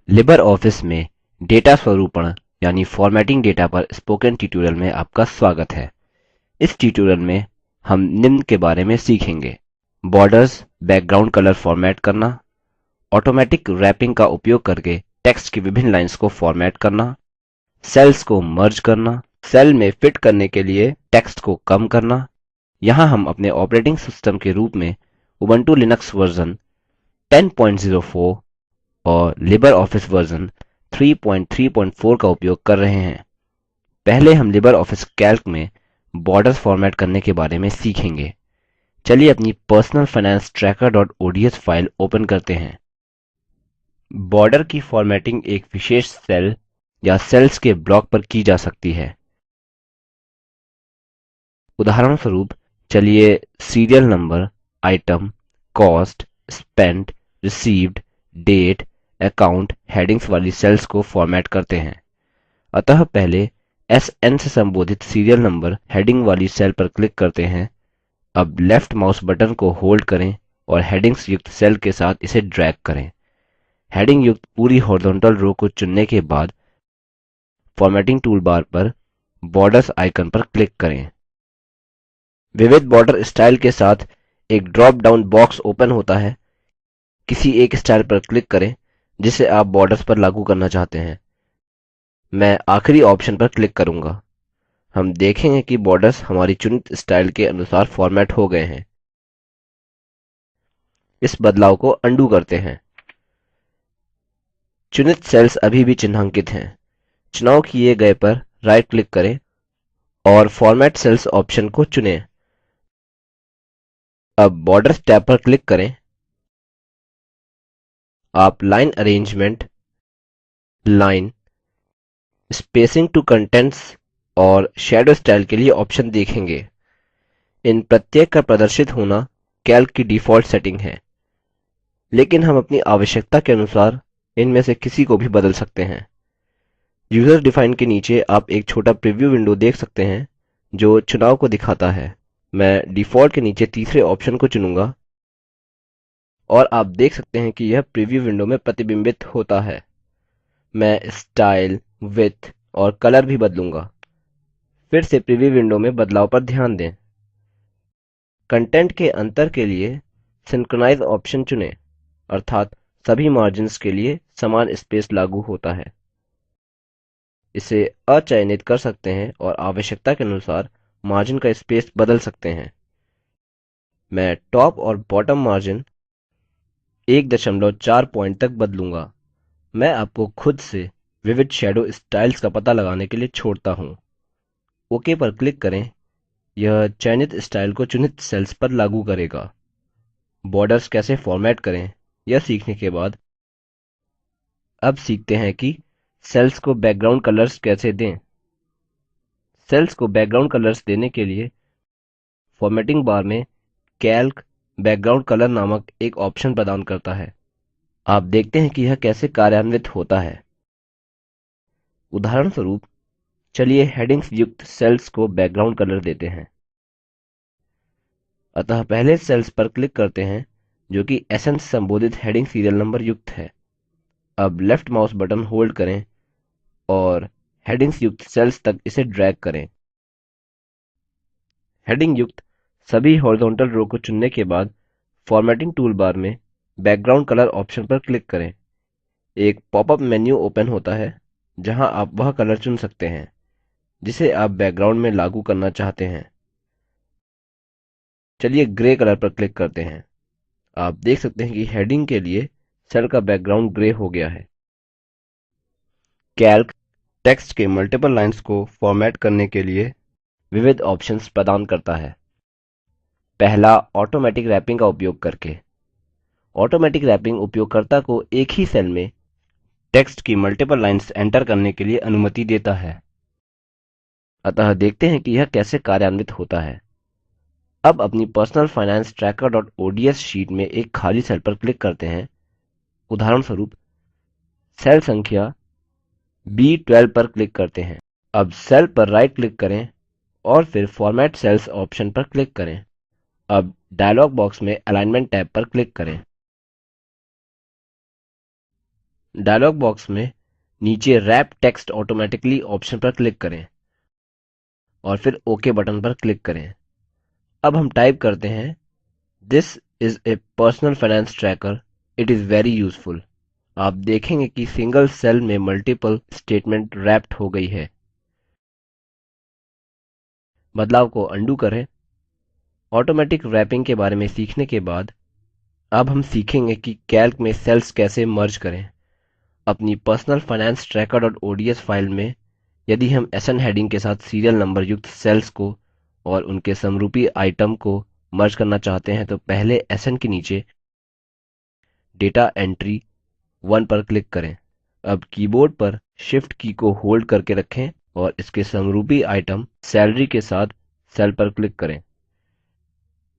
Libre office में data स्वरूपण यानी formatting data पर स्पोकन ट्यूटोरियल में आपका स्वागत है। इस ट्यूटोरियल में हम निम्न के बारे में सीखेंगे: बॉर्डर्स बैकग्राउंड कलर फॉर्मेट करना, ऑटोमेटिक रैपिंग का उपयोग करके टेक्स्ट की विभिन्न लाइन्स को फॉर्मेट करना, सेल्स को मर्ज करना, सेल में फिट करने के लिए टेक्स्ट को कम करना। यहाँ हम अपने ऑपरेटिंग सिस्टम के रूप में उबंटू लिनक्स वर्जन 1004 और लिबर ऑफिस वर्जन 334 का उपयोग कर रहे हैं। पहले हम लिबर ऑफिस कैल्क में बॉर्डर्स फॉर्मेट करने के बारे में सीखेंगे। चलिए अपनी personal finance tracker.ods file open करते हैं। बॉर्डर की फॉर्मेटिंग एक विशेष सेल या सेल्स के ब्लॉक पर की जा सकती है। उदाहरणस्वरूप चलिए serial number, item, cost, spent, received, date, account headings वाली सेल्स को फॉर्मेट करते हैं। अतः पहले SN से संबोधित सीरियल नंबर हेडिंग वाली सेल पर क्लिक करते हैं। अब लेफ्ट माउस बटन को होल्ड करें और हेडिंग्स युक्त सेल के साथ इसे ड्रैग करें। हेडिंग युक्त पूरी हॉरिज़ॉन्टल रो को चुनने के बाद फॉर्मेटिंग टूलबार पर बॉर्डर्स आइकन पर क्लिक करें। विविध बॉर्डर स्टाइल के साथ एक ड्रॉप डाउन बॉक्स ओपन होता है। किसी एक स्टाइल पर क्लिक करें जिसे आप बॉर्डर्स पर लागू करना चाहते हैं। मैं आखिरी ऑप्शन पर क्लिक करूँगा। हम देखेंगे कि बॉर्डर्स हमारी चुनित स्टाइल के अनुसार फॉर्मेट हो गए हैं। इस बदलाव को अन्डू करते हैं। चुनित सेल्स अभी भी चिन्हांकित हैं। चुनाव किए गए पर राइट क्लिक करें और फॉर्मेट सेल्स ऑप्शन को चुनें। अब बॉर्डर्स टैब पर क्लिक करें। आप line arrangement, line spacing to contents और शैडो स्टाइल के लिए ऑप्शन देखेंगे। इन प्रत्येक का प्रदर्शित होना कैल्क की डिफॉल्ट सेटिंग है, लेकिन हम अपनी आवश्यकता के अनुसार इनमें से किसी को भी बदल सकते हैं। यूजर डिफाइन के नीचे आप एक छोटा प्रीव्यू विंडो देख सकते हैं जो चुनाव को दिखाता है। मैं डिफॉल्ट के नीचे तीसरे ऑप्शन को चुनूंगा और आप देख सकते हैं कि यह प्रीव्यू विंडो में प्रतिबिंबित होता है। मैं स्टाइल, विड्थ और कलर भी बदलूंगा। फिर से प्रीव्यू विंडो में बदलाव पर ध्यान दें। कंटेंट के अंतर के लिए सिंक्रोनाइज ऑप्शन चुनें, अर्थात सभी मार्जिन्स के लिए समान स्पेस लागू होता है। इसे अचयनित कर सकते हैं और आवश्यकता के अनुसार मार्जिन का स्पेस बदल सकते हैं। मैं टॉप और बॉटम मार्जिन 1.4 पॉइंट तक बदलूंगा। मैं आपको खुद से विविध शैडो स्टाइल्स का पता लगाने के लिए छोड़ता हूँ। ओके पर क्लिक करें। यह चयनित स्टाइल को चुनित सेल्स पर लागू करेगा। बॉर्डर्स कैसे फॉर्मेट करें यह सीखने के बाद अब सीखते हैं कि सेल्स को बैकग्राउंड कलर्स कैसे दें। सेल्स को बैकग्राउंड कलर्स देने के लिए फॉर्मेटिंग बार में कैल्क बैकग्राउंड कलर नामक एक ऑप्शन प्रदान करता है। आप देखते हैं कि यह कैसे कार्यान्वित होता है। उदाहरणस्वरूप चलिए हेडिंग्स युक्त सेल्स को बैकग्राउंड कलर देते हैं। अतः पहले सेल्स पर क्लिक करते हैं जो कि SN से संबोधित हेडिंग सीरियल नंबर युक्त है। अब लेफ्ट माउस बटन होल्ड करें और हेडिंग्स युक्त सेल्स तक इसे ड्रैग करें। हेडिंग युक्त सभी हॉरिजॉन्टल रो को चुनने के बाद फॉर्मेटिंग टूलबार में बैकग्राउंड कलर ऑप्शन पर क्लिक करें। एक पॉपअप मेन्यू ओपन होता है जहां आप वह कलर चुन सकते हैं जिसे आप बैकग्राउंड में लागू करना चाहते हैं। चलिए ग्रे कलर पर क्लिक करते हैं। आप देख सकते हैं कि हेडिंग के लिए सेल का बैकग्राउंड ग्रे हो गया है। कैल्क टेक्स्ट के मल्टीपल लाइन्स को फॉर्मेट करने के लिए विविध ऑप्शंस प्रदान करता है। पहला, ऑटोमेटिक रैपिंग का उपयोग करके। ऑटोमेटिक रैपिंग उपयोगकर्ता को एक ही सेल में टेक्स्ट की मल्टीपल लाइन्स एंटर करने के लिए अनुमति देता है। अतः देखते हैं कि यह कैसे कार्यान्वित होता है। अब अपनी personal finance tracker.ods शीट में एक खाली सेल पर क्लिक करते हैं। उदाहरणस्वरूप सेल संख्या B12 पर क्लिक करते हैं। अब सेल पर राइट क्लिक करें और फिर फॉर्मेट सेल्स ऑप्शन पर क्लिक करें। अब डायलॉग बॉक्स में अलाइनमेंट टैब पर क्लिक करें। डायलॉग बॉक्स में नीचे रैप टेक्स्ट ऑटोमेटिकली ऑप्शन पर क्लिक करें और फिर ओके बटन पर क्लिक करें। अब हम टाइप करते हैं this is a personal finance tracker, it is very useful. आप देखेंगे कि सिंगल सेल में मल्टीपल स्टेटमेंट रैप्ड हो गई है। बदलाव को अंडू करें। ऑटोमेटिक रैपिंग के बारे में सीखने के बाद अब हम सीखेंगे कि कैल्क में सेल्स कैसे मर्ज करें। अपनी personal finance tracker dot ODS file में यदि हम एसएन हेडिंग के साथ सीरियल नंबर युक्त सेल्स को और उनके समरूपी आइटम को मर्ज करना चाहते हैं तो पहले एसएन के नीचे डेटा एंट्री 1 पर क्लिक करें। अब कीबोर्ड पर शिफ्ट की को होल्ड करके रखें और इसके समरूपी आइटम सैलरी के साथ सेल पर क्लिक करें।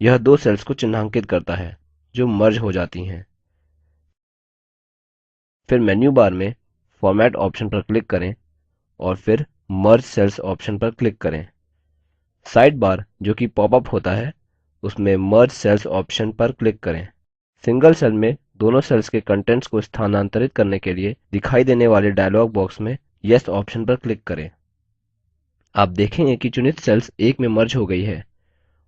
यह दो सेल्स को चिन्हांकित करता है जो मर्ज हो जाती हैं। फिर मेन्यू बार में फॉर्मेट ऑप्शन पर क्लिक करें और फिर मर्ज सेल्स ऑप्शन पर क्लिक करें। साइड बार जो कि पॉपअप होता है उसमें मर्ज सेल्स ऑप्शन पर क्लिक करें। सिंगल सेल में दोनों सेल्स के कंटेंट्स को स्थानांतरित करने के लिए दिखाई देने वाले डायलॉग बॉक्स में यस ऑप्शन पर क्लिक करें। आप देखेंगे कि चुनित सेल्स एक में मर्ज हो गई है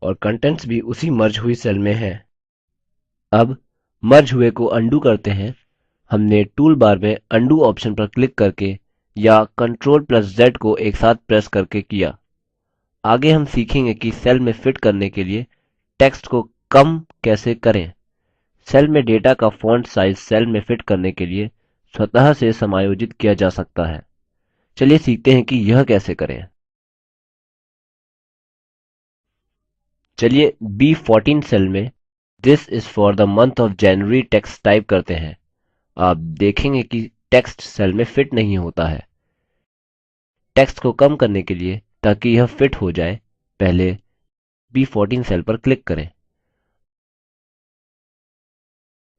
और कंटेंट्स भी उसी मर्ज हुई सेल में है। अब मर्ज हुए को अंडू करते हैं। हमने टूल बार में अंडू ऑप्शन पर क्लिक करके या Ctrl+Z को एक साथ प्रेस करके किया। आगे हम सीखेंगे कि सेल में फिट करने के लिए टेक्स्ट को कम कैसे करें। सेल में डेटा का फॉन्ट साइज सेल में फिट करने के लिए स्वतः से समायोजित किया जा सकता है। चलिए सीखते हैं कि यह कैसे करें। चलिए B14 सेल में this is for the month of January text type करते हैं। आप देखेंगे कि टेक्स्ट सेल में फिट नहीं होता है। टेक्स्ट को कम करने के लिए ताकि यह फिट हो जाए पहले B14 सेल पर क्लिक करें।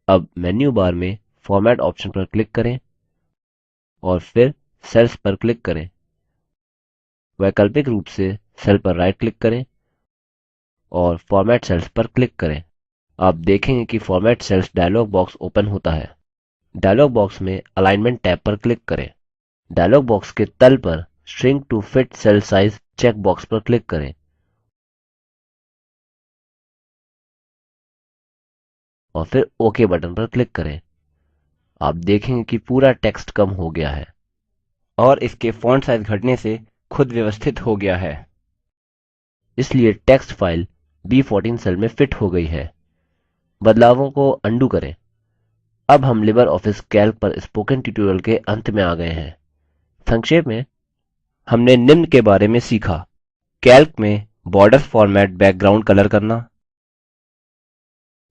अब मेन्यू बार में फॉर्मेट ऑप्शन पर क्लिक करें और फिर सेल्स पर क्लिक करें। वैकल्पिक रूप से सेल पर राइट क्लिक करें और फॉर्मेट सेल्स पर क्लिक करें। आप देखेंगे कि format cells dialog box open होता है। डायलॉग बॉक्स में अलाइनमेंट टैब पर क्लिक करें। डायलॉग बॉक्स के तल पर shrink to fit cell size check box पर क्लिक करें और फिर ओके बटन पर क्लिक करें। आप देखेंगे कि पूरा टेक्स्ट कम हो गया है और इसके फॉन्ट साइज घटने से खुद व्यवस्थित हो गया है। इसलिए टेक्स्ट फाइल B14 सेल में फिट हो गई है। बदलावों को अंडू करें। अब हम लिबर ऑफिस कैल्क पर स्पोकन ट्यूटोरियल के अंत में आ गए हैं। संक्षेप में हमने निम्न के बारे में सीखा। कैल्क में बॉर्डर फॉर्मेट बैकग्राउंड कलर करना,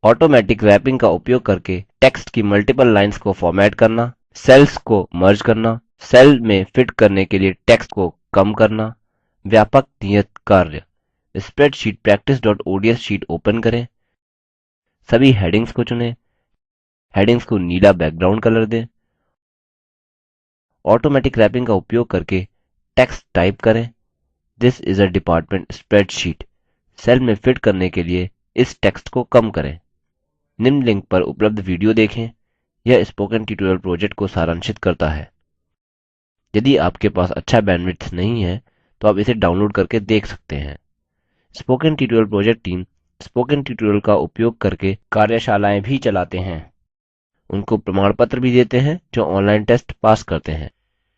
ऑटोमेटिक रैपिंग का उपयोग करके टेक्स्ट की मल्टीपल लाइन्स को फॉर्मेट करना, सेल्स को मर्ज करना, सेल में फिट करने के लिए टेक्स्ट को कम करना। व्यापक नियत कार्य। स्प्रेडशीट practice.ods शीट ओपन करें। सभी हेडिंग्स को चुनें। हेडिंग्स को नीला बैकग्राउंड कलर दें। ऑटोमेटिक रैपिंग का उपयोग करके टेक्स्ट टाइप करें this is a department spreadsheet. Cell में फिट करने के लिए इस टेक्स्ट को कम करें। निम्न लिंक पर उपलब्ध वीडियो देखें। यह स्पोकन ट्यूटोरियल प्रोजेक्ट को सारांशित करता है। यदि आपके पास अच्छा बैंडविड्थ नहीं है तो आप इसे डाउनलोड करके देख सकते हैं। Spoken tutorial project team spoken tutorial का उपयोग करके कार्यशालाएँ भी चलाते हैं। उनको प्रमाण पत्र भी देते हैं जो ऑनलाइन टेस्ट पास करते हैं।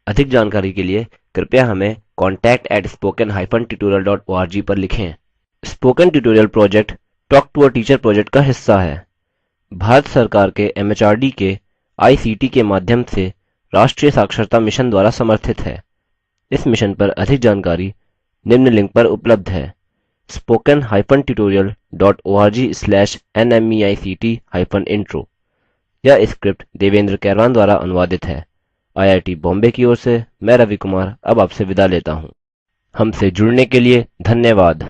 अधिक जानकारी के लिए कृपया हमें contact@spoken-tutorial.org पर लिखें। Spoken tutorial project talk to a teacher project का हिस्सा है। भारत सरकार के MHRD के ICT के माध्यम से राष्ट्रीय साक्षरता मिशन द्वारा समर्थित है। इस मिशन पर अधिक जानकारी निम्न लिंक पर उपलब्ध है spoken-tutorial.org/nmeict-intro। यह स्क्रिप्ट देवेंद्र कैरवान द्वारा अनुवादित है। IIT बॉम्बे की ओर से मैं रवि कुमार अब आपसे विदा लेता हूँ। हमसे जुड़ने के लिए धन्यवाद।